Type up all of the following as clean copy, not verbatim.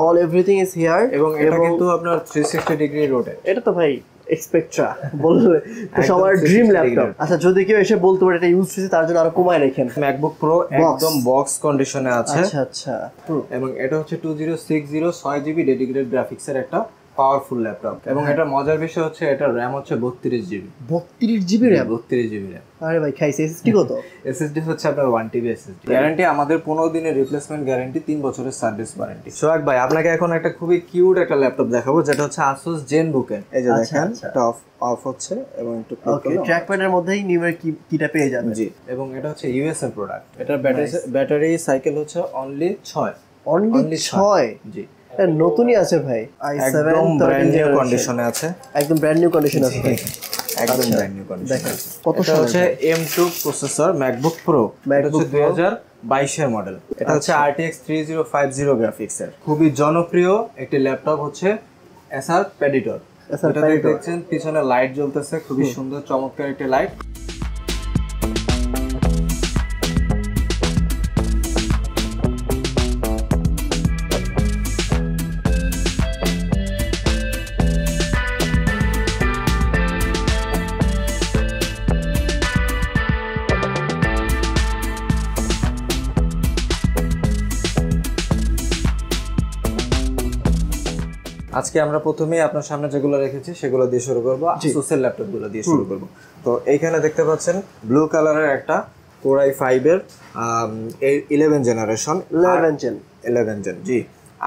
All everything is here এবং এটা কিন্তু আপনার 360 ডিগ্রি রোটেট। এটা তো ভাই এক্সপেক্ট্রা বললে তো সবার ড্রিম ল্যাপটপ। আচ্ছা যদি কেউ এসে বলতে পারে এটা ইউজ হয়েছে তার জন্য আরো কমায় রাখেন। ম্যাকবুক প্রো একদম বক্স কন্ডিশনে আছে। আচ্ছা আচ্ছা। এবং এটা হচ্ছে 2060 6GB ডেডিকেটেড গ্রাফিক্সের একটা পাওয়ারফুল ল্যাপটপ। এবং এটা মজার বিষয় হচ্ছে এটা র‍্যাম হচ্ছে 32GB। 32GB RAM? 32GB RAM. আরে ভাই খাইছে। এসএসডি কত? এসএসডি হচ্ছে আপনার 1TB এসএসডি। গ্যারান্টি আমাদের 15 দিনের রিপ্লেসমেন্ট গ্যারান্টি, 3 বছরের সার্ভিস ওয়ারেন্টি। সোহাগ ভাই আপনাকে এখন একটা খুবই কিউট একটা ল্যাপটপ দেখাবো যেটা হচ্ছে Asus ZenBook এর। এই যে দেখেন এটা অফ হচ্ছে এবং একটু ক্লিক করলে ট্র্যাকপ্যাডের মধ্যেই নিউমের কিটা পেয়ে যাবেন। জি। এবং এটা হচ্ছে ইউএস এর প্রোডাক্ট। এটার ব্যাটারি সাইকেল হচ্ছে অনলি 6। অনলি 6? জি। এটা নতুনই আছে ভাই। i7 একদম ব্র্যান্ড নিউ কন্ডিশনে আছে। একদম ব্র্যান্ড নিউ কন্ডিশনে আছে। একদম ব্র্যান্ড নিউ কন্ডিশন। দেখেন কত এটা হচ্ছে M2 প্রসেসর ম্যাকবুক প্রো। এটা হচ্ছে 2022 এর মডেল। এটা হচ্ছে RTX 3050 গ্রাফিক্স এর খুবই জনপ্রিয় একটি ল্যাপটপ হচ্ছে Acer Predator। এটা দেখছেন পিছনে লাইট জ্বলতেছে, খুবই সুন্দর চমৎকার একটি লাইট। আজকে আমরা প্রথমেই আপনার সামনে যেগুলো রেখেছি সেগুলো দিয়ে শুরু করব। Asus এর ল্যাপটপগুলো দিয়ে শুরু করব। তো এইখানে দেখতে পাচ্ছেন ব্লু কালারের একটা Core i5 এর 11 জেনারেশন 11 জেন জি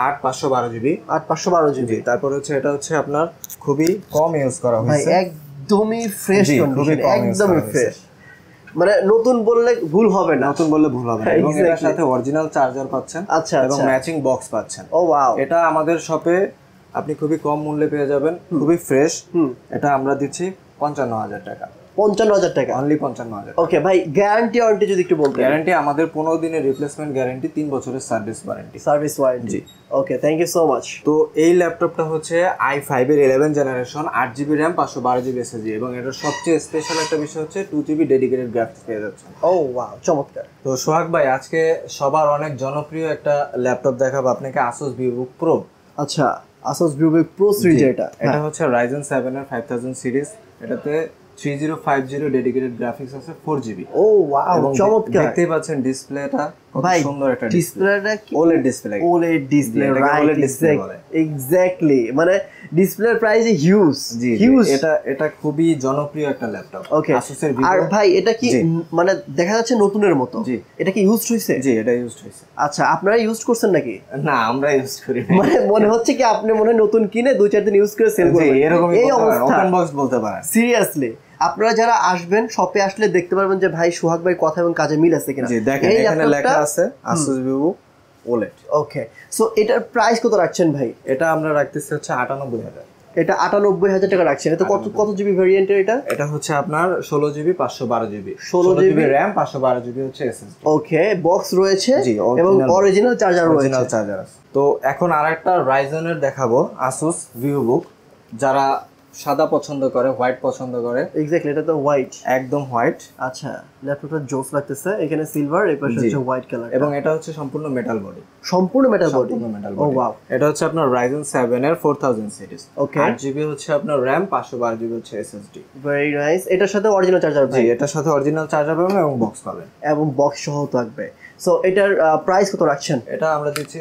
8512GB 8512GB। তারপর হচ্ছে এটা হচ্ছে আপনার খুবই কম ইউজ করা হয়েছে, একদমই ফ্রেশ কন্ডিশন, একদমই ফ্রেশ, মানে নতুন বললে ভুল হবে না, এবং এর সাথে অরিজিনাল চার্জার পাচ্ছেন। আচ্ছা এবং ম্যাচিং বক্স পাচ্ছেন। ও ওয়াও। এটা আমাদের শপে আপনি খুবই কম মূল্যে পেয়ে যাবেন, খুবই ফ্রেশ। এটা আমরা দিচ্ছি 55000 টাকা। 55000 টাকা অনলি 55000। ওকে ভাই, গ্যারান্টি ওয়ারেন্টি যদি একটু বলতেন। গ্যারান্টি আমাদের 15 দিনের রিপ্লেসমেন্ট গ্যারান্টি, 3 বছরের সার্ভিস ওয়ারেন্টি। জি okay, thank you so much. তো এই ল্যাপটপটা হচ্ছে i5 এর 11 generation, 8GB RAM 512GB SSD, এবং এটার সবচেয়ে স্পেশাল একটা বিষয় হচ্ছে 2GB ডেডিকেটেড গ্রাফিক্স পেয়ে যাচ্ছেন। ও ওয়াও, চমৎকার। তো সোহাগ ভাই আজকে সবার অনেক জনপ্রিয় একটা ল্যাপটপ দেখাবো আপনাকে, Asus VivoBook Pro। আচ্ছা, Asus VivoBook Pro সিরিজ। এটা হচ্ছে Ryzen 7 এর 5000 সিরিজ। এটাতে 3050 ডেডিকেটেড গ্রাফিক্স আছে, 4GB। ও ওয়াও, চমৎকার। দেখতেই পাচ্ছেন ডিসপ্লেটা কত সুন্দর একটা ডিসপ্লেটা কি OLED display. OLED display, right, exactly, মানে ডিসপ্লের প্রাইস হিউজ। এটা খুবই জনপ্রিয় একটা ল্যাপটপ Asus এর Vivo। আর ভাই এটা কি মানে দেখা যাচ্ছে নতুনের মতো? এটা কি ইউজড হইছে? জি, এটা ইউজড হইছে। আচ্ছা, আপনারা ইউজ করছেন নাকি? না, আমরা ইউজ করি। মানে মনে হচ্ছে কি আপনি মনে হয় নতুন কিনে 2-4 দিন ইউজ করে সেল করবেন, এই অবস্থা। ওপেন বক্স বলতে পারেন। সিরিয়াসলি আপনারা যারা আসবেন শপে আসলে দেখতে পারবেন যে ভাই সোহাগ ভাই কথা এবং কাজে মিল আছে কিনা। জি, দেখেন এখানে লেখা আছে Asus VivoBook OLED। ওকে, সো এটার প্রাইস কত রাখছেন ভাই? এটা আমরা রাখতেছি হচ্ছে 98000। এটা 98000 টাকা রাখছেন। এটা কত জিবি ভেরিয়েন্টের? এটা হচ্ছে আপনার 16GB 512GB 16GB RAM 512GB হচ্ছে SSD। ওকে, বক্স রয়েছে এবং অরিজিনাল চার্জার আছে। তো এখন আরেকটা Ryzen এর দেখাবো, Asus VivoBook। যারা সাদা পছন্দ করে, হোয়াইট পছন্দ করে। এক্স্যাক্টলি, এটা তো হোয়াইট, একদম হোয়াইট। আচ্ছা, ল্যাপটপটা জোস লাগতেছে। এখানে সিলভার, এই পাশে হচ্ছে হোয়াইট কালার, এবং এটা হচ্ছে সম্পূর্ণ মেটাল বডি। সম্পূর্ণ মেটাল বডি। ও ওয়াও। এটা হচ্ছে আপনার Ryzen 7 এর 4000 সিরিজ। ওকে, 8GB হচ্ছে আপনার RAM, 512GB হচ্ছে SSD। Very nice. এটার সাথে অরিজিনাল চার্জার ভাই? জি, এটার সাথে অরিজিনাল চার্জার পাবেন এবং বক্স পাবেন। এবং বক্স সহ থাকবে। সো এটার প্রাইস কত রাখছেন? এটা আমরা দিচ্ছি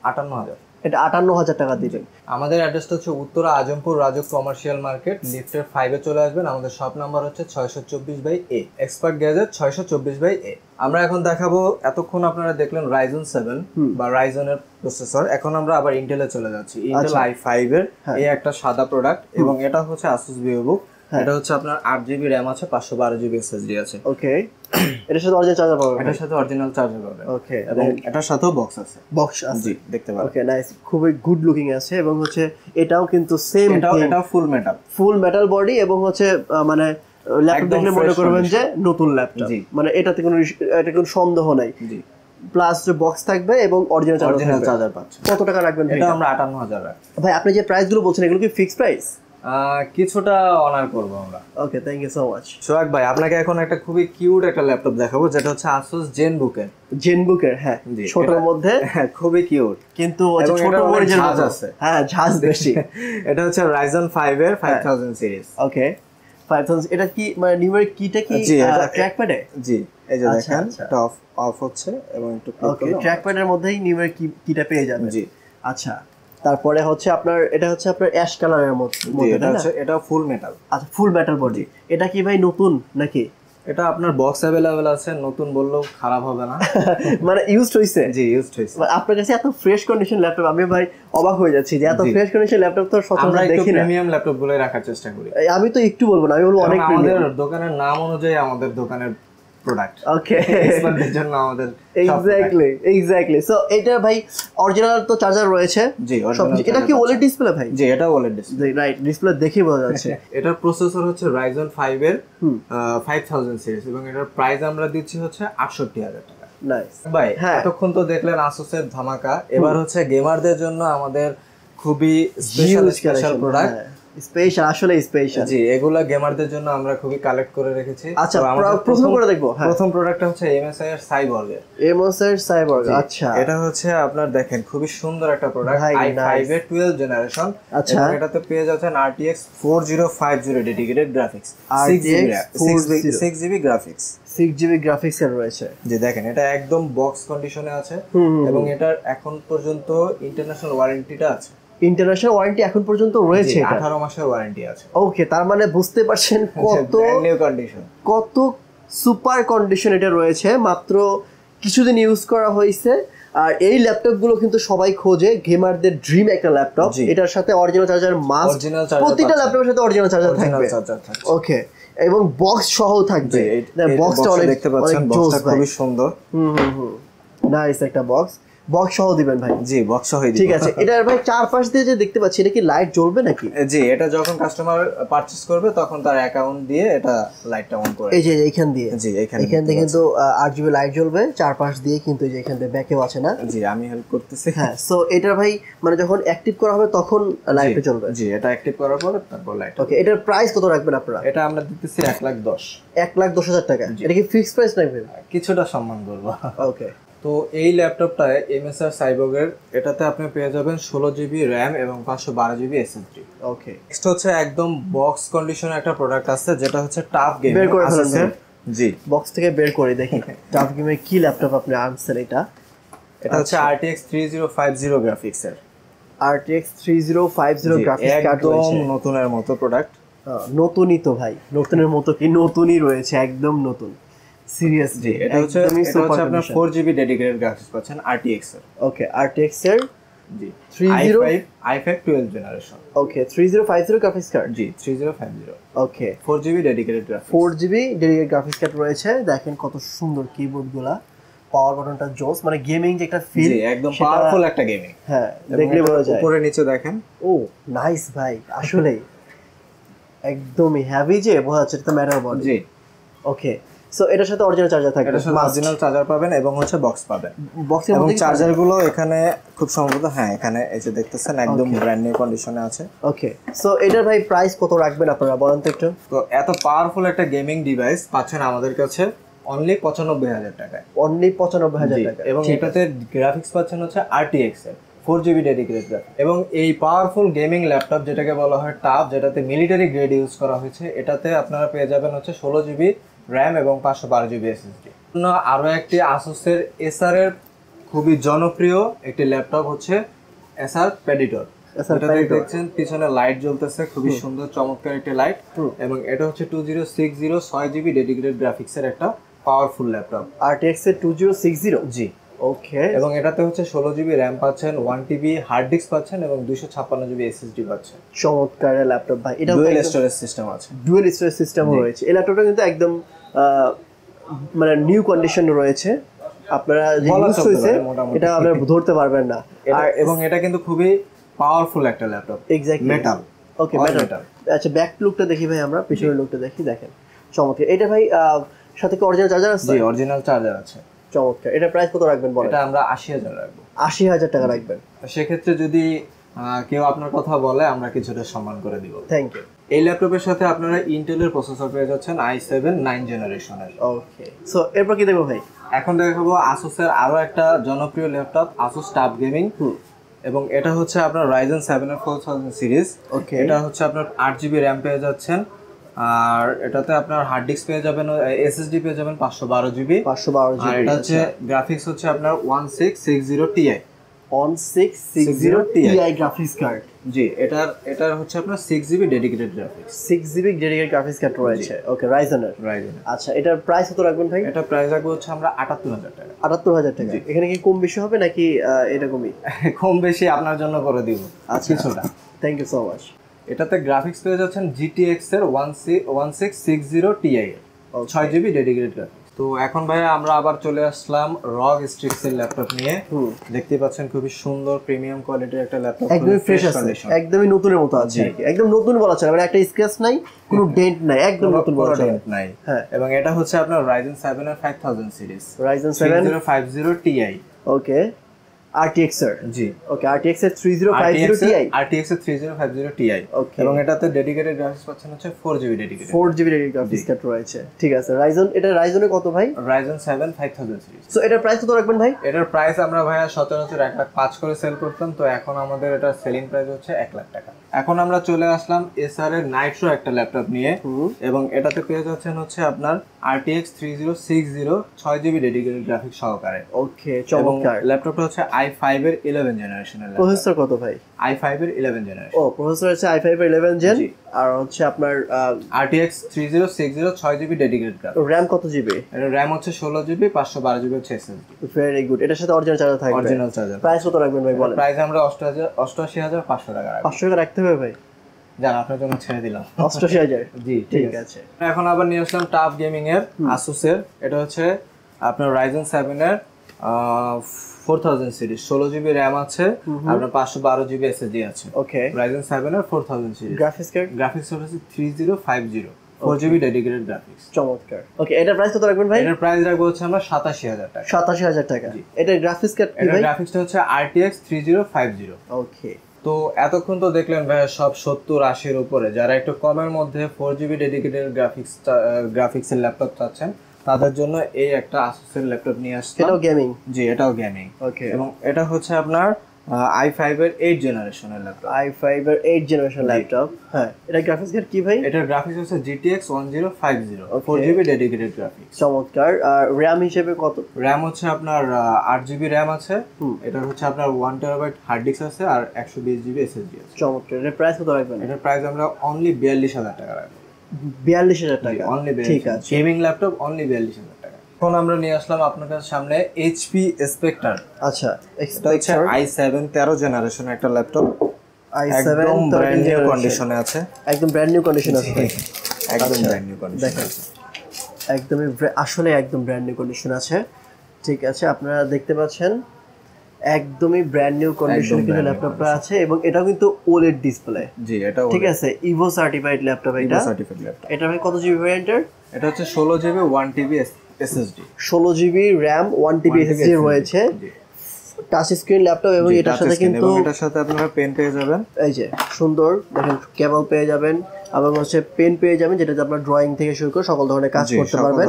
58000। এটা 58000 টাকা দিবেন। আমাদের অ্যাড্রেসটা হচ্ছে উত্তরা আজমপুর রাজক কমার্শিয়াল মার্কেট, লিফটের 5 এ চলে আসবেন। আমাদের শপ নাম্বার হচ্ছে 624/A, এক্সপার্ট গ্যাজেট 624/A। আমরা এখন দেখাবো, এতক্ষণ আপনারা দেখলেন Ryzen 7 বা Ryzen এর প্রসেসর, এখন আমরা আবার ইন্টেলে চলে যাচ্ছি। ইন্টেল i5 এর এই একটা সাদা প্রোডাক্ট, এবং এটা হচ্ছে Asus VivoBook। এটা হচ্ছে আপনার 8GB RAM আছে, 512GB SSD আছে। ওকে, এটার সাথে অরিজিনাল চার্জার পাবেন? এটার সাথে অরিজিনাল চার্জার পাবেন। ওকে, এবং এটার সাথেও বক্স আছে। জি, দেখতে পারেন। ওকে, নাইস, খুবই গুড লুকিং আছে। এবং হচ্ছে এটাও কিন্তু সেম, এটা ফুল মেটাল বডি, এবং হচ্ছে মানে ল্যাপটপ দেখলে মনে করবেন যে নতুন ল্যাপটপ, মানে এটাতে কোনো সন্দেহ নাই। জি, প্লাস যে বক্স থাকবে এবং অরিজিনাল চার্জার পাচ্ছেন। কত টাকা রাখবেন? এটা আমরা 58000 রাখি। ভাই আপনি যে প্রাইসগুলো বলছেন এগুলো কি ফিক্সড প্রাইস? কিছুটা অনার করব আমরা। ওকে, থ্যাংক ইউ সো মাচ। সোহাগ ভাই, আপনাকে এখন একটা খুবই কিউট একটা ল্যাপটপ দেখাবো, যেটা হচ্ছে Asus ZenBook-এর। জেনবুকের, হ্যাঁ, ছোটর মধ্যে খুবই কিউট, কিন্তু এবং ছোট এটার অনেক মরিচের ঝাঁজ মতো আছে। হ্যাঁ, ঝাঁজ বেশি। এটা হচ্ছে Ryzen 5 এর 5000 সিরিজ। ওকে, 5000। এটা কি মানে নিউমেরিক কিটা কি ট্র্যাকপ্যাডে? জি, এই যে আচ্ছা, দেখেন আচ্ছা। এটা অফ হচ্ছে এবং একটু ক্লিক ওকে, করলে ট্র্যাকপ্যাডের মধ্যেই নিউমেরিক কিটা পেয়ে যাবেন। জি। আচ্ছা, তারপরে হচ্ছে আপনার এটা হচ্ছে আপনার অ্যাশ কালারের মধ্যে, এটা হচ্ছে এটা ফুল মেটাল। আচ্ছা, ফুল মেটাল বডি। এটা কি ভাই নতুন নাকি? এটা আপনার বক্স অ্যাভেলেবল আছে, নতুন বললেও খারাপ হবে না। মানে ইউজড হইছে? জি, ইউজড হইছে। আপনার কাছে এত ফ্রেশ কন্ডিশন ল্যাপটপ, আমি ভাই অবাক হয়ে যাচ্ছি যে এত ফ্রেশ কন্ডিশন ল্যাপটপ তো আমরা সচরাচর একটু দেখি না। প্রিমিয়াম ল্যাপটপ গুলোই রাখার চেষ্টা করি। আমি তো একটু বলবো না, আমি বলবো অনেক আমাদের দোকানের নাম অনুযায়ী আমাদের দোকানের প্রোডাক্ট। ওকে, এক্সপার্টদের জন্য আমাদের এক্স্যাক্টলি। সো এটা ভাই অরিজিনাল তো চার্জার রয়েছে। জি, এটা কি ওলেড ডিসপ্লে ভাই? জি, এটা ওলেড ডিসপ্লে। রাইট, ডিসপ্লে দেখে বোঝা যাচ্ছে। এটার প্রসেসর হচ্ছে Ryzen 5 এর 5000 সিরিজ, এবং এটার প্রাইস আমরা দিচ্ছি হচ্ছে 68000 টাকা। নাইস ভাই, হ্যাঁ, এতক্ষণ তো দেখলেন Asus এর ধামাকা, এবার হচ্ছে গেমারদের জন্য আমাদের খুবই স্পেশাল প্রোডাক্ট। স্পেশাল, আসলে স্পেশাল। জি, এগুলা গেমারদের জন্য আমরা খুবই কালেক্ট করে রেখেছি। আচ্ছা, প্রথম করে দেখবো। প্রথম প্রোডাক্টটা হচ্ছে MSI এর Cyborg এর। MSI এর Cyborg, আচ্ছা। এটা হচ্ছে আপনার দেখেন খুবই সুন্দর একটা প্রোডাক্ট, i5 এর 12 জেনারেশন। আচ্ছা, এবং এটাতে পেয়ে যাচ্ছেন RTX 4050 dedicated graphics, 6GB graphics, 6GB graphics এর রয়েছে। জি, দেখেন এটা একদম বক্স কন্ডিশনে আছে, এবং এটার এখন পর্যন্ত ইন্টারন্যাশনাল ওয়ারেন্টিটা আছে। ইন্টারন্যাশনাল ওয়ারেন্টি এখন পর্যন্ত রয়েছে, 18 মাসের ওয়ারেন্টি আছে। ওকে, তার মানে বুঝতে পারছেন কত সুপার কন্ডিশন এটা রয়েছে। মাত্র কিছুদিন ইউজ করা হয়েছে, আর এই ল্যাপটপ গুলো কিন্তু সবাই খোঁজে, গেমারদের ড্রিম একটা ল্যাপটপ। এটার সাথে অরিজিনাল চার্জার মাস্ট, প্রতিটা ল্যাপটপের সাথে অরিজিনাল চার্জার থাকবে। ওকে, এবং বক্স সহ থাকবে। বক্সটা অনেক দেখতে পাচ্ছেন, বক্সটা খুবই সুন্দর। নাইস একটা বক্স সহ দিবেন ভাই? জি, বক্স সহই দিব। ঠিক আছে। এটার ভাই চারপাশ দিয়ে যে দেখতে পাচ্ছি, এটা কি লাইট জ্বলবে নাকি? জি, এটা যখন কাস্টমার পারচেজ করবে তখন তার অ্যাকাউন্ট দিয়ে এটা লাইটটা অন করে। এই যে এইখান দিয়ে, জি, এখান দিয়ে কিন্তু 8GB লাইট জ্বলবে চারপাশ দিয়ে, কিন্তু এই যে এখান দিয়ে ব্যাকেও আছে না? জি, আমি হেল্প করতেছি। হ্যাঁ, সো এটা ভাই মানে যখন অ্যাক্টিভ করা হবে তখন লাইটটা জ্বলবে? জি, এটা অ্যাক্টিভ করার পর তারপর লাইট। ওকে, এটার প্রাইস কত রাখবেন আপনারা? এটা আমরা দিতেছি 1,10,000। 1,10,000 টাকা? এটা কি ফিক্সড প্রাইস রাখবেন? কিছুটা সম্মান করব। ওকে, তো এই ল্যাপটপটায় MSI Cyborg এর, এটাতে আপনি পেয়ে যাবেন 16GB RAM এবং 512GB SSD। ওকে, নেক্সট হচ্ছে একদম বক্স কন্ডিশনের একটা প্রোডাক্ট আছে, যেটা হচ্ছে টাফ গেম। বের করে ফেলেন। জি, বক্স থেকে বের করে দেখি টাফ গেমের কি ল্যাপটপ আপনি আনছেন। এটা হচ্ছে RTX 3050 গ্রাফিক্স এর। RTX 3050 গ্রাফিক্স কার্ড রয়েছে, একদম নতুনের মতো প্রোডাক্ট। নতুনই তো ভাই, নতুনের মতো কি, নতুনই রয়েছে, একদম নতুন। সিরিয়াসলি, এটা হচ্ছে আপনার 4GB ডেডিকেটেড গ্রাফিক্স পাচ্ছেন RTX এর। ওকে, RTX এর জি, i5 12 জেনারেশন। ওকে, 3050 গ্রাফিক্স কার্ড। জি, 3050। ওকে, 4GB dedicated graphics, 4GB dedicated graphics card রয়েছে। দেখেন কত সুন্দর কিবোর্ড গুলা, পাওয়ার বাটনটা জোস, মানে গেমিং যে একটা ফিল, জি, একদম পাওয়ারফুল একটা গেমিং। হ্যাঁ, দেখলে বোঝা যায়। উপরে নিচে দেখেন, ও নাইস ভাই, আসলে একদমই হেভি, যে বোঝা যাচ্ছে এটা ম্যাটার বডি। জি, ওকে, সো এটার সাথে অরিজিনাল চার্জার থাকবে? এটার সাথে অরিজিনাল চার্জার পাবেন এবং হচ্ছে বক্স পাবেন। বক্সের এবং মধ্যে চার্জার গুলো এখানে খুব সম্ভবত, হ্যাঁ, এখানে এই যে দেখতেছেন একদম ব্র্যান্ড নিউ কন্ডিশনে আছে। ওকে, সো এটার ভাই প্রাইস কত রাখবেন আপনারা, বলেন তো একটু? তো এত পাওয়ারফুল একটা গেমিং ডিভাইস পাচ্ছেন আমাদের কাছে অনলি 95,000 টাকায়। অনলি 95,000 টাকা, এবং এটাতে গ্রাফিক্স পাচ্ছেন হচ্ছে RTX এর 4GB ডেডিকেটেড গ্রাফিক্স। এবং এই পাওয়ারফুল গেমিং ল্যাপটপ, যেটাকে বলা হয় টাফ, যেটাতে মিলিটারি গ্রেড ইউজ করা হয়েছে, এটাতে আপনারা পেয়ে যাবেন হচ্ছে 16GB RAM এবং 512GB SSD। আরও একটি Asus-এর Acer এর খুবই জনপ্রিয় একটি ল্যাপটপ হচ্ছে Acer Predator। এটাতে দেখছেন পিছনে লাইট জ্বলতেছে, খুবই সুন্দর চমৎকার একটি লাইট। এবং এটা হচ্ছে 2060 6GB ডেডিকেটেড গ্রাফিক্সের একটা পাওয়ারফুল ল্যাপটপ। RTX এর 2060? জি, ওকে, এবং এটাতে হচ্ছে 16GB RAM পাচ্ছেন, 1TB হার্ড ডিস্ক পাচ্ছেন এবং 256GB SSD পাচ্ছেন। চমৎকার ল্যাপটপ ভাই। এটা ডুয়াল স্টোরেজ সিস্টেম আছে, ডুয়াল স্টোরেজ সিস্টেমও রয়েছে। এই ল্যাপটপটা কিন্তু একদম মানে নিউ কন্ডিশন রয়েছে, আপনারা যে ইউজ হয়েছে এটা আপনারা ধরতে পারবেন না। আর এবং এটা কিন্তু খুবই পাওয়ারফুল একটা laptop. Exactly, metal. Okay, metal. আচ্ছা, ব্যাক লুকটা দেখি ভাই, আমরা পিছনের লুকটা দেখি। দেখেন চমৎকার। এটা ভাই সাথে কি অরিজিনাল চার্জার আছে? জি, অরিজিনাল চার্জার আছে। চমৎকার। এটা প্রাইস কত রাখবেন বলেন? এটা আমরা 80,000 রাখবো। 80,000 টাকা রাখবেন। সেক্ষেত্রে যদি কেউ আপনার কথা বলে আমরা কিছুটা সম্মান করে দিব। Thank you. এই ল্যাপটপের সাথে আপনারা ইন্টেলের প্রসেসর পেয়ে যাচ্ছেন i7 9 জেনারেশনের। ওকে, সো এরপর কি দেখবো ভাই? এখন দেখাবো আসুসের আরো একটা জনপ্রিয় ল্যাপটপ, আসুস টাফ গেমিং। এবং এটা হচ্ছে আপনার Ryzen 7 এর 4000 সিরিজ। ওকে, এটা হচ্ছে আপনার 8GB র্যাম পেয়ে যাচ্ছেন, আর এটাতে আপনার হার্ড ডিস্ক পেয়ে যাবেন, এসএসডি পেয়ে যাবেন 512GB। আর এটা হচ্ছে গ্রাফিক্স হচ্ছে আপনার 1660 Ti। 1660 Ti graphics card. জি, এটার হচ্ছে আপনার 6GB dedicated graphics. 6GB dedicated graphics card রয়েছে। Okay, Ryzen. আচ্ছা, এটার প্রাইস কত রাখবেন ভাই? এটা প্রাইস রাখবো হচ্ছে আমরা 78000 টাকা। 78000 টাকা। এখানে কি কম বেশি হবে নাকি এরকমই? কম বেশি আপনার জন্য করে দিব কিছুটা। Thank you so much. এটাতে গ্রাফিক্স পেয়ে যাচ্ছেন GTX এর 1660 Ti এর 6GB ডেডিকেটেড গ্রাফিক্স। তো এখন ভাইয়া আমরা আবার চলে আসলাম ROG Strix এর ল্যাপটপ নিয়ে। দেখতে পাচ্ছেন খুবই সুন্দর প্রিমিয়াম কোয়ালিটির একটা ল্যাপটপ, একদমই ফ্রেশ আছে, একদমই নতুনের মতো আছে, একদম নতুন বলা চলে, মানে একটা স্ক্র্যাচ নাই, কোনো ডেন্ট নাই, একদম নতুন বলা চলে নাই। হ্যাঁ, এবং এটা হচ্ছে আপনার Ryzen 7 এর 5000 সিরিজ, Ryzen 7 3050 Ti। ওকে, RTX এর। জি, ওকে, RTX এর 3050 Ti, RTX এর 3050 Ti। ওকে, এবং এটাতে ডেডিকেটেড গ্রাফিক্স পাচ্ছেন হচ্ছে 4GB dedicated, 4GB dedicated graphics card রয়েছে। ঠিক আছে, Ryzen, এটা Ryzen-এর কত ভাই? Ryzen 7 5000 series. সো এটার প্রাইস কত রাখবেন ভাই? এটার প্রাইস আমরা ভাইয়া সচরাচর 1,05,000 করে সেল করতাম, তো এখন আমাদের এটা সেলিং প্রাইস হচ্ছে 1,00,000 টাকা। এখন আমরা চলে আসলাম এসার এর নাইট্রো একটা ল্যাপটপ নিয়ে, এবং এটাতে পেয়ে যাচ্ছেন হচ্ছে আপনার RTX 3060 6GB ডেডিকেটেড গ্রাফিক্স সহকারে। ওকে, চমৎকার। ল্যাপটপটা হচ্ছে i5 এর 11 জেনারেশনের ল্যাপটপ। প্রসেসর কত ভাই? i5 এর 11 জেনারেশন। ও, প্রসেসর হচ্ছে i5 এর 11 জেন, আর হচ্ছে আপনার RTX 3060 6GB dedicated graphics. RAM কত জিবি? এর র‍্যাম হচ্ছে 16GB 512GB হচ্ছে SSD। Very good. এটার সাথে অরিজিনাল চার্জার থাকবে? Original charger. প্রাইস কত রাখবেন ভাই বলেন? প্রাইস আমরা 88500 টাকা রাখবো। 500 টাকা রাখতে হবে ভাই? জান, আপনার জন্য ছেড়ে দিলাম 88000। জি, ঠিক আছে। এখন আবার নিয়ে আসলাম টাফ গেমিং এর Asus এর। এটা হচ্ছে আপনার Ryzen 7 এর 4000 সিরিজ, 16GB র‍্যাম আছে, আপনার 512GB SSD আছে। ওকে, Ryzen 7 এর 4000 সিরিজ। গ্রাফিক্স হচ্ছে 3050 4GB ডেডিকেটেড গ্রাফিক্স। চমৎকার। ওকে, এটার প্রাইস কত রাখবেন ভাই? এটার প্রাইস রাখবো হচ্ছে আমরা 87000 টাকা। 87000 টাকা। এটার গ্রাফিক্স কার্ড কি ভাই? এটার গ্রাফিক্সটা হচ্ছে RTX 3050। ওকে, তো এতক্ষণ তো দেখলেন ভাই সব 70-80 উপরে, যারা একটু কমের মধ্যে 4GB ডেডিকেটেড গ্রাফিক্সের ল্যাপটপ চাচ্ছেন তাদের জন্য এই একটা Asus এর ল্যাপটপ নিয়ে আসছে। এটাও গেমিং? জি, এটাও গেমিং। ওকে, এবং এটা হচ্ছে আপনার i5 এর 8 জেনারেশনের ল্যাপটপ। i5 এর 8 জেনারেশন ল্যাপটপ। হ্যাঁ, এটা গ্রাফিক্স কার্ড কি ভাই? এটার গ্রাফিক্স হচ্ছে GTX 1050 4GB ডেডিকেটেড গ্রাফিক্স। চমৎকার। আর র‍্যাম হিসেবে কত? র‍্যাম হচ্ছে আপনার 8GB র‍্যাম আছে, এটা হচ্ছে আপনার 1TB হার্ড ডিস্ক আছে, আর 120GB SSD আছে। চমৎকার। এর প্রাইস কত রাখবেন? এটার প্রাইস আমরা অনলি 42000 টাকা রাখবো। 42000 টাকা? অনলি। ঠিক আছে, গেমিং ল্যাপটপ অনলি 42000 টাকা। এখন আমরা নিয়ে আসলাম আপনাদের সামনে HP Spectre। আচ্ছা, Spectre i7 13 জেনারেশন একটা ল্যাপটপ, i7 একদম ব্র্যান্ড নিউ কন্ডিশনে আছে। একদম ব্র্যান্ড নিউ কন্ডিশন আছে? একদম ব্র্যান্ড নিউ কন্ডিশন আছে, একদমই আসলে একদম ব্র্যান্ড নিউ কন্ডিশন আছে। ঠিক আছে, আপনারা দেখতে পাচ্ছেন একদমই ব্র্যান্ড নিউ কন্ডিশন কিন্তু ল্যাপটপটা আছে, এবং এটাও কিন্তু OLED ডিসপ্লে। জি, এটাও ঠিক আছে, ইভো সার্টিফাইড ল্যাপটপ এটা। Certified laptop. এটা ভাই কত জিবি ভ্যারিয়েন্টের? এটা হচ্ছে 16GB 1TB SSD, 16GB RAM 1TB SSD রয়েছে, টাচ স্ক্রিন ল্যাপটপ, এবং এটার সাথে কিন্তু এটার সাথে আপনারা পেন পেয়ে যাবেন। এই যে সুন্দর দেখেন, কেবল পেয়ে যাবেন, এবং হচ্ছে পেন পেয়ে যাবেন, যেটাতে আপনার ড্রয়িং থেকে শুরু করে সকল ধরনের কাজ করতে পারবেন।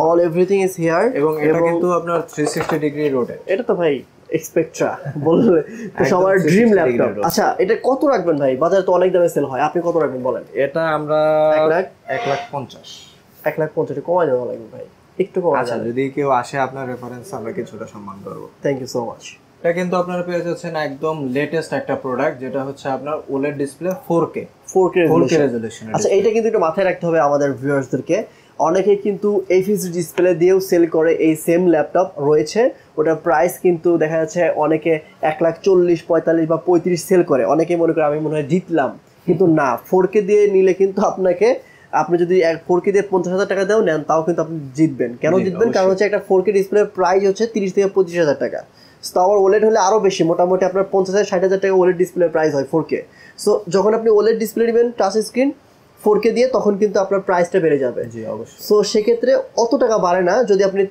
All everything is here. এবং এটা কিন্তু আপনার 360 ডিগ্রি রোটেট। এটা তো ভাই Spectre বললে তো সবার ড্রিম ল্যাপটপ। আচ্ছা, এটা কত রাখবেন ভাই? বাজারে তো অনেক দামে সেল হয়, আপনি কত রাখবেন বলেন? এটা আমরা 1,50,000 1,50,000 কমাই দেওয়া লাগবে ভাই, একটু কমাই। আচ্ছা, যদি কেউ আসে আপনার রেফারেন্স আমরা কিছুটা সম্মান করব। Thank you so much. এটা কিন্তু আপনারা পেয়ে যাচ্ছেন একদম লেটেস্ট একটা প্রোডাক্ট, যেটা হচ্ছে আপনার OLED ডিসপ্লে 4K রেজোলিউশন। আচ্ছা, এইটা কিন্তু একটু মাথায় রাখতে হবে আমাদের ভিউয়ার্সদেরকে। অনেকে কিন্তু FHD ডিসপ্লে দিয়েও সেল করে এই সেম ল্যাপটপ রয়েছে, ওটার প্রাইস কিন্তু দেখা যাচ্ছে অনেকে 1,40,000 45,000 বা 35,000 সেল করে। অনেকে মনে করে আমি মনে হয় জিতলাম, কিন্তু না, 4K দিয়ে নিলে কিন্তু আপনি যদি 4K দিয়ে 50,000 টাকা দেও নেন, তাও কিন্তু আপনি জিতবেন। কেন জিতবেন? কারণ হচ্ছে একটা 4K ডিসপ্লের প্রাইস হচ্ছে 30,000 থেকে 25,000 টাকা। তো আবার OLED হলে আরও বেশি, মোটামুটি আপনার 50,000 60,000 টাকা OLED ডিসপ্লের প্রাইস হয় 4K। সো যখন আপনি OLED ডিসপ্লে নেবেন টাচ স্ক্রিন 4K দিয়ে, তখন কিন্তু আপনার প্রাইসটা বেড়ে যাবে। জি, অবশ্যই। সো সেক্ষেত্রে অত টাকা বাড়ে না। যদি আপনি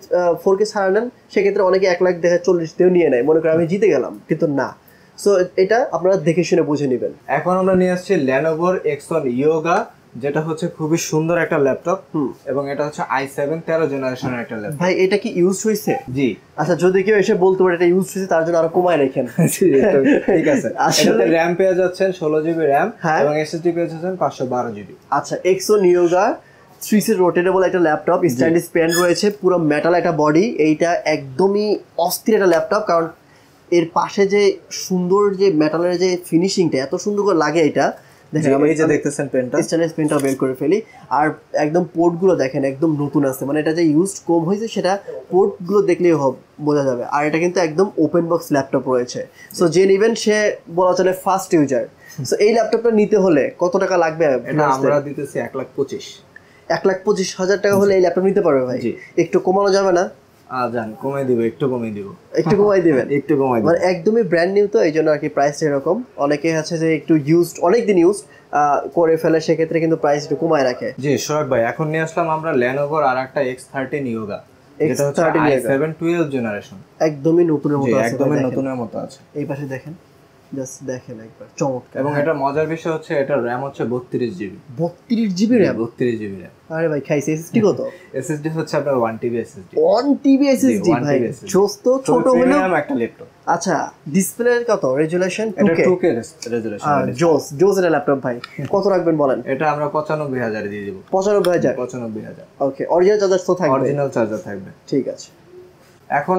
4K ছাড়া নেন, সেক্ষেত্রে অনেকে 1,40,000 40,000 দিয়েও নিয়ে নেয়, মনে করে আমি জিতে গেলাম, কিন্তু না। সো এটা আপনারা দেখে শুনে বুঝে নেবেন। এখন আমরা নিয়ে আসছি Lenovo X1 Yoga, যেটা হচ্ছে খুবই সুন্দর একটা ল্যাপটপ এবং এটা হচ্ছে i7 13 জেনারেশনের একটা ল্যাপটপ। ভাই এটা কি ইউজ হয়েছে? জি। আচ্ছা যদি কেউ এসে বলতে পারে এটা ইউজ হয়েছে তার জন্য আরো কমায় রাখেন। ঠিক আছে। এটাতে RAM পেয়ে যাচ্ছেন 16 জিবি RAM এবং SSD পেয়ে যাচ্ছেন 512 জিবি। আচ্ছা X1 Yoga 3C রোটেটেবল একটা ল্যাপটপ, স্ট্যান্ডার্ড পেন রয়েছে, পুরো মেটাল একটা বডি। এইটা একদমই অস্থির একটা ল্যাপটপ, কারণ এর পাশে যে সুন্দর যে মেটালের যে ফিনিশিংটা এত সুন্দর করে লাগে। এটা দেখেন এই যে দেখতেছেন পেনটা, স্ট্যান্ডার্ড পেনটা বের করে ফেলি। আর একদম পোর্টগুলো দেখেন একদম নতুন আছে, মানে এটা যে ইউজড কম হয়েছে সেটা পোর্টগুলো দেখলেই বোঝা যাবে। আর এটা কিন্তু একদম ওপেন বক্স ল্যাপটপ রয়েছে। সো যে নেবেন সে বলা চলে ফার্স্ট ইউজার। সো এই ল্যাপটপটা নিতে হলে কত টাকা লাগবে? এটা আমরা দিতেছি 1,25,000। 1,25,000 টাকা হলে এই ল্যাপটপ নিতে পারবে ভাই? একটু কমানো যাবে না? জান কমাই দিব, একটু কমাই দিব। একটু কমাই দিবেন? একটু কমাই দিব, মানে একদমই ব্র্যান্ড নিউ তো এই জন্য আর কি প্রাইসটা এরকম। অনেকে আছে যে একটু ইউজড অনেকদিন ইউজ করে ফেলে, সেক্ষেত্রে কিন্তু প্রাইস একটু কমায় রাখে। জি সোহাগ ভাই, এখন নিয়ে আসলাম আমরা Lenovo আর একটা X13 Yoga, যেটা হচ্ছে i7 12 জেনারেশন। একদমই নতুনের মতো আছে, একদমই নতুনের মতো আছে। এই পাশে দেখেন, জাস্ট দেখেন একবার, চমৎকার। এবং এটা মজার বিষয় হচ্ছে এটা RAM হচ্ছে 32 GB. 32 GB RAM? 32 GB RAM। আরে ভাই খাইছে। SSD কত? SSD হচ্ছে আপনার 1 TB SSD। 1 TB SSD ভাই, ছোট হলো একটা ল্যাপটপ। আচ্ছা ডিসপ্লে কত রেজোলিউশন? 2K resolution. জোস এর ল্যাপটপ ভাই। কত রাখবেন বলেন? এটা আমরা 95,000 এ দিয়ে দেব। 95,000? 95,000। ওকে, অরিজিনাল চার্জার তো থাকবে? অরিজিনাল চার্জার থাকবে। ঠিক আছে। এখন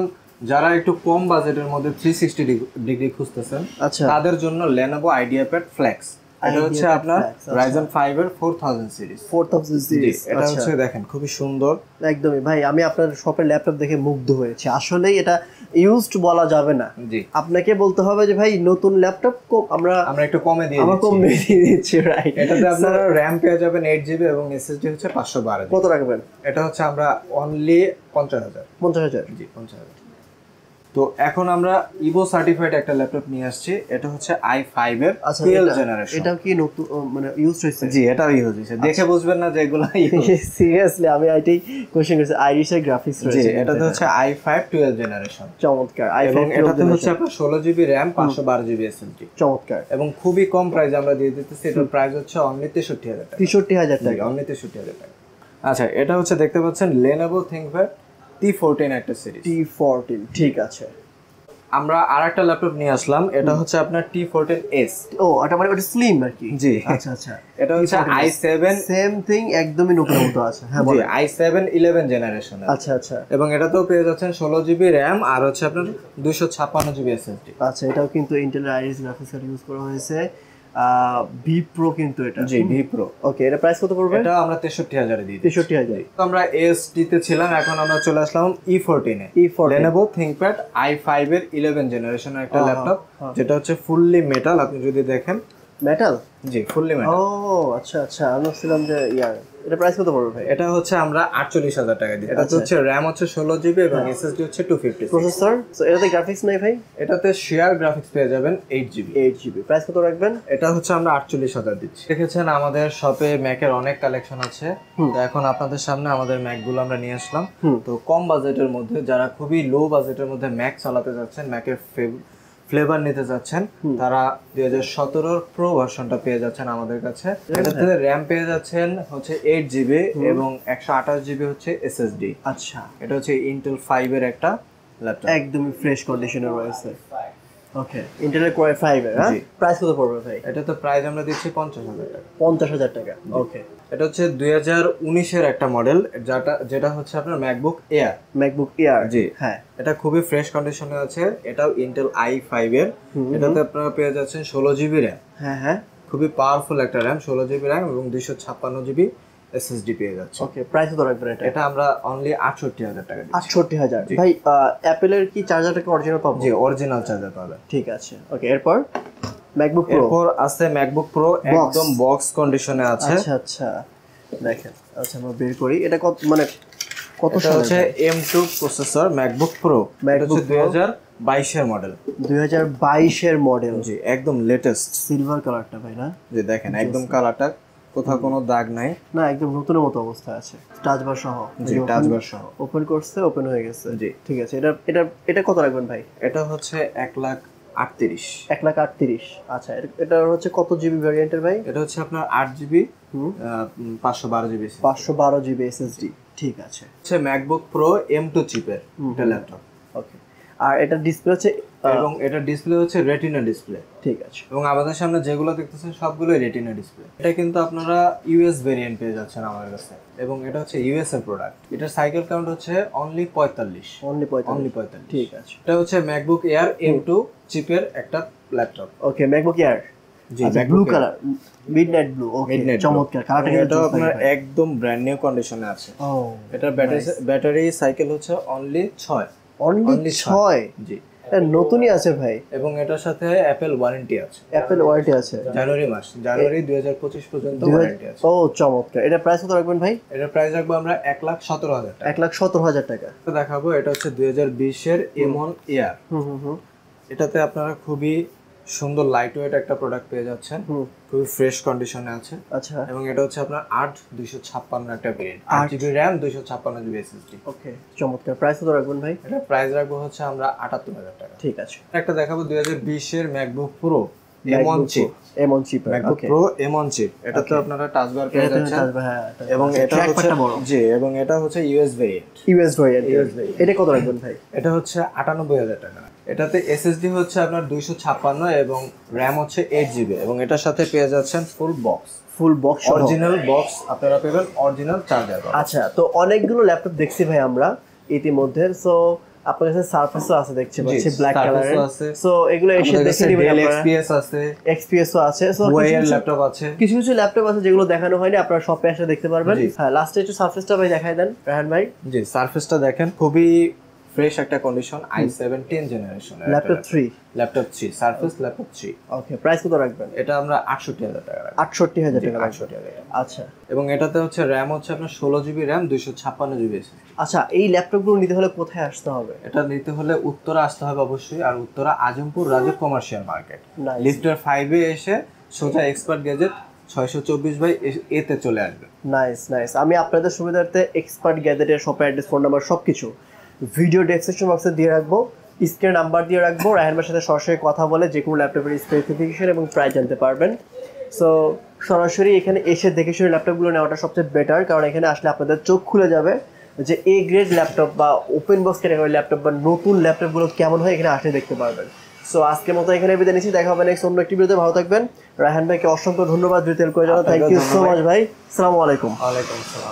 যারা একটু কম বাজেটের মধ্যে 360 ডিগ্রি খুঁজতেছেন, আচ্ছা তাদের জন্য Lenovo IdeaPad Flex। এটা হচ্ছে আপনার Ryzen 5 এর 4000 সিরিজ। 4000 সিরিজ। এটা হচ্ছে দেখেন খুবই সুন্দর। একদমই ভাই, আমি আপনার শপের ল্যাপটপ দেখে মুগ্ধ হয়েছি। আসলেই এটা ইউজড বলা যাবে না। জি, আপনাকে বলতে হবে যে ভাই নতুন ল্যাপটপ আমরা একটু কমে দিয়ে আমরা কম দিয়ে দিচ্ছি। রাইট। এটাতে আপনারা RAM পেয়ে যাবেন 8 জিবি এবং SSD হচ্ছে 512 জিবি। কত রাখবেন? এটা হচ্ছে আমরা অনলি 50,000। 50,000? জি 50,000। তো এখন আমরা ইভো সার্টিফাইড একটা ল্যাপটপ নিয়ে আসছি। এটা হচ্ছে i5 এর 12 জেনারেশন। এটা কি নতুন মানে ইউজ হইছে? জি এটাও ইউজ হইছে। দেখে বুঝবেন না যে এগুলো সিরিয়াসলি আমি এটাই কোশ্চেন করছি। আইরিশের গ্রাফিক্স রয়েছে। জি এটাতে হচ্ছে i5 12 জেনারেশন। চমৎকার। এবং এটাতে হচ্ছে আপনার 16 জিবি RAM 512 জিবি SSD। চমৎকার। এবং খুবই কম প্রাইস আমরা দিয়ে দিতেছি। এটার প্রাইস হচ্ছে অনলি 63,000 টাকা। 63,000 টাকা? অনলি 63,000 টাকা। আচ্ছা এটা হচ্ছে দেখতে পাচ্ছেন Lenovo ThinkPad T14 একটা সিরিজ। T14 ঠিক আছে। আমরা আরেকটা ল্যাপটপ নিয়ে আসলাম। এটা হচ্ছে আপনার T14s। ও এটা মানে ওটা স্লিম আর কি? জি আচ্ছা আচ্ছা। এটা হচ্ছে i7 সেম থিং, একদমই নতুন মতো আছে। হ্যাঁ বলেন। i7 11 generation. আচ্ছা আচ্ছা। এবং এটাতেও পেয়ে যাচ্ছেন 16 জিবি RAM আর হচ্ছে আপনার 256 জিবি SSD। আচ্ছা এটাও কিন্তু ইন্টেলের আইরিস গ্রাফিক্স কার্ড ইউজ করা হয়েছে। V Pro কিন্তু এটা। জি V Pro। ওকে, এটা প্রাইস কত পড়বে? এটা আমরা 63,000 এ দিই। 63,000। তো আমরা ASD তে ছিলাম, এখন আমরা চলে আসলাম E14 এ। Lenovo ThinkPad i5 এর 11 জেনারেশনের একটা ল্যাপটপ, যেটা হচ্ছে ফুললি মেটাল। আপনি যদি দেখেন মেটাল? জি ফুললি মেটাল। ও আচ্ছা আচ্ছা, আমি ভাবছিলাম যে এটা প্রাইস কত পড়বে ভাই? এটা হচ্ছে আমরা 48,000 টাকা দিই। এটা হচ্ছে RAM হচ্ছে 16 জিবি এবং SSD হচ্ছে 256। প্রসেসর? সো এটাতে গ্রাফিক্স নাই ভাই? এটাতে শেয়ার গ্রাফিক্স পেয়ে যাবেন 8 জিবি। 8 জিবি। প্রাইস কত রাখবেন? এটা হচ্ছে আমরা 48,000 দিচ্ছি। দেখেছেন আমাদের শপে ম্যাকের অনেক কালেকশন আছে। তো এখন আপনাদের সামনে আমাদের ম্যাক গুলো আমরা নিয়ে আসলাম। তো কম বাজেটের মধ্যে যারা খুবই লো বাজেটের মধ্যে ম্যাক চালাতে যাচ্ছেন, ম্যাকের ফ্লেভার নিতে যাচ্ছেন, তারা 2017 প্রো ভার্সনটা পেয়ে যাচ্ছেন আমাদের কাছে। এটাতে RAM পেয়ে যাচ্ছেন হচ্ছে 8 জিবি এবং 128 জিবি হচ্ছে SSD। আচ্ছা এটা হচ্ছে ইন্টেল 5 এর একটা ল্যাপটপ, একদমই ফ্রেশ কন্ডিশনে রয়েছে। ওকে, ইন্টেলের কোর i5 এর। হ্যাঁ, প্রাইস কত পড়বে ভাই? এটা তো প্রাইস আমরা দিচ্ছি 50,000 টাকা। 50,000 টাকা। ওকে, এটা হচ্ছে 2019 এর একটা মডেল, যেটা হচ্ছে আপনার ম্যাকবুক এয়ার। MacBook Air? জি হ্যাঁ। এটা খুবই ফ্রেশ কন্ডিশনে আছে। এটাও ইন্টেল i5 এর। এটাতে আপনারা পেয়ে যাচ্ছেন 16 জিবি RAM। হ্যাঁ হ্যাঁ, খুবই পাওয়ারফুল একটা RAM, 16 জিবি RAM এবং 256 জিবি SSD পেয়ে যাচ্ছে। ওকে, প্রাইস কত রাখবেন এটা? এটা আমরা অনলি 68,000 টাকা দিচ্ছি। 68,000। ভাই অ্যাপলের কি চার্জারটা কি অরিজিনাল পাবো? জি অরিজিনাল চার্জার পাবেন। ঠিক আছে। ওকে, এরপর ম্যাকবুক প্রো? এরপর আছে ম্যাকবুক প্রো, একদম বক্স কন্ডিশনে আছে। আচ্ছা আচ্ছা, দেখেন। আচ্ছা আমরা বের করি। এটা কত মানে কত সালের? এটা হচ্ছে M2 প্রসেসর ম্যাকবুক প্রো। এটা হচ্ছে 2022 এর মডেল। 2022 এর মডেল? জি একদম লেটেস্ট। সিলভার কালারটা ভাই না? জি দেখেন একদম কালারটা কোথাও কোনো দাগ নাই, না একদম নতুনের মতো অবস্থা আছে, টাচ বার সহ। জি টাচ বার সহ। ওপেন করছে, ওপেন হয়ে গেছে। জি ঠিক আছে। এটা এটা এটা কত রাখবেন ভাই? এটা হচ্ছে 38। 1,38,000। আচ্ছা, এটা হচ্ছে কত জিবি ভ্যারিয়েন্টের ভাই? এটা হচ্ছে আপনার 8 জিবি 512 জিবি 512 জিবি এসএসডি। ঠিক আছে। হচ্ছে ম্যাকবুক প্রো M2 চিপের একটা ল্যাপটপ। ওকে। আর এটা ডিসপ্লে হচ্ছে এবং এটা ডিসপ্লে হচ্ছে রেটিনা ডিসপ্লে। ঠিক আছে। এবং আমাদের সামনে যেগুলো দেখতেছেন সবগুলোই রেটিনা ডিসপ্লে। এটা কিন্তু আপনারা ইউএস ভেরিয়েন্ট পেয়ে যাচ্ছেন আমাদের কাছে, এবং এটা হচ্ছে ইউএস এর প্রোডাক্ট। এটার সাইকেল কাউন্ট হচ্ছে অনলি 45। অনলি 45। ঠিক আছে। এটা হচ্ছে ম্যাকবুক এয়ার M2 চিপের একটা ল্যাপটপ। ওকে, ম্যাকবুক এয়ার। জি, ব্লু কালার, মিডনাইট ব্লু। ওকে, চমৎকার। কালারটা এটা আপনার একদম ব্র্যান্ড নিউ কন্ডিশনে আছে। ও, এটার ব্যাটারি সাইকেল হচ্ছে অনলি 6। অনলি 6? জি, এটা নতুনই আছে ভাই। এবং এটার সাথে অ্যাপেল ওয়ারেন্টি আছে। অ্যাপেল ওয়ারেন্টি আছে জানুয়ারি 2025 পর্যন্ত ওয়ারেন্টি আছে। ও, চমৎকার। এটা প্রাইস কত রাখবেন ভাই? এটার প্রাইস রাখবো আমরা 1,17,000 টাকা। 1,17,000 টাকা। দেখাবো, এটা হচ্ছে 2020 এর M1 এয়ার। এটাতে আপনারা খুবই সুন্দর লাইট ওয়েট একটা প্রোডাক্ট পেয়ে যাচ্ছেন, খুবই ফ্রেশ কন্ডিশনে আছে। আচ্ছা। এবং এটা হচ্ছে আপনার 8/256 একটা variant, 8GB RAM 256GB SSD। ওকে, চমৎকার। প্রাইস কত রাখবেন ভাই? এটা প্রাইস রাখবো হচ্ছে আমরা 78,000 টাকা। ঠিক আছে। একটা দেখাবো 2020 এর MacBook Pro M1 chip. M1 chip. MacBook Pro M1 chip. এটাতে আপনারা টাচ বার পেয়ে যাচ্ছেন, এবং এটা হচ্ছে জি, এবং এটা হচ্ছে ইউএস ভেরিয়েন্ট। US variant. এটা কত রাখবেন ভাই? এটা হচ্ছে 98,000 টাকা। এটাতে এসএসডি হচ্ছে আপনার 256 এবং র্যাম হচ্ছে 8GB, এবং এটার সাথে পেয়ে যাচ্ছেন ফুল বক্স অরিজিনাল বক্স আপনারা পেবেন, অরিজিনাল চার্জার। আচ্ছা, তো অনেকগুলো ল্যাপটপ দেখছি ভাই আমরা ইতিমধ্যে। সো আপনার কাছে সারফেসও আছে দেখছি, পাচ্ছি ব্ল্যাক কালারের। সো এগুলো এসে দেখে নেবেন আপনারা। এক্সপিএস আছে, এক্সপিএসও আছে। সো ওয়াইয়ার ল্যাপটপ আছে, কিছু কিছু ল্যাপটপ আছে যেগুলো দেখানো হয়নি, আপনারা শপে এসে দেখতে পারবেন। হ্যাঁ, লাস্টে একটু সারফেসটা ভাই দেখাই দেন রায়হান ভাই। জি, সারফেসটা দেখেন, খুবই ফ্রেশ একটা condition. i7 generation laptop 3 surface laptop 3। ওকে, প্রাইস কত রাখবেন? এটা আমরা 68,000 টাকা রাখবো। 68,000 টাকা। 68,000। আচ্ছা। এবং এটাতে হচ্ছে র্যাম হচ্ছে আপনার 16GB র্যাম 256GB SSD। আচ্ছা, এই ল্যাপটপগুলো নিতে হলে কোথায় আসতে হবে? এটা নিতে হলে উত্তরা আসতে হবে অবশ্যই, আর উত্তরা আজমপুর রাজু কমার্শিয়াল মার্কেট, লিফটার 5 এ এসে সোজা এক্সপার্ট গ্যাজেট 624/A তে চলে আসবে। নাইস। আমি আপনাদের সুবিধার্থে এক্সপার্ট গ্যাজেটের শপের অ্যাড্রেস, ফোন নাম্বার সবকিছু ভিডিও ডেসক্রিপশন বক্সে দিয়ে রাখবো, স্ক্রিন নাম্বার দিয়ে রাখবো। রায়হান ভাইয়ের সাথে সরাসরি কথা বলে যে কোনো ল্যাপটপের স্পেসিফিকেশন এবং প্রাইস জানতে পারবেন। সো সরাসরি এখানে এসে দেখে শুনে ল্যাপটপগুলো নেওয়াটা সবচেয়ে বেটার, কারণ এখানে আসলে আপনাদের চোখ খুলে যাবে যে এ গ্রেড ল্যাপটপ বা ওপেন বক্স ক্যাটাগরি ল্যাপটপ বা নতুন ল্যাপটপগুলো কেমন হয় এখানে আসলে দেখতে পারবেন। সো আজকের মতো এখানে বিদায় নিচ্ছি, দেখা হবে নেক্সট অন্য একটি ভিডিওতে। ভালো থাকবেন। রায়হান ভাইকে অসংখ্য ধন্যবাদ ভিডিও করে জানানো। থ্যাংক ইউ সো মাচ ভাই। আসসালামু আলাইকুম। ওয়ালাইকুম আসসালাম।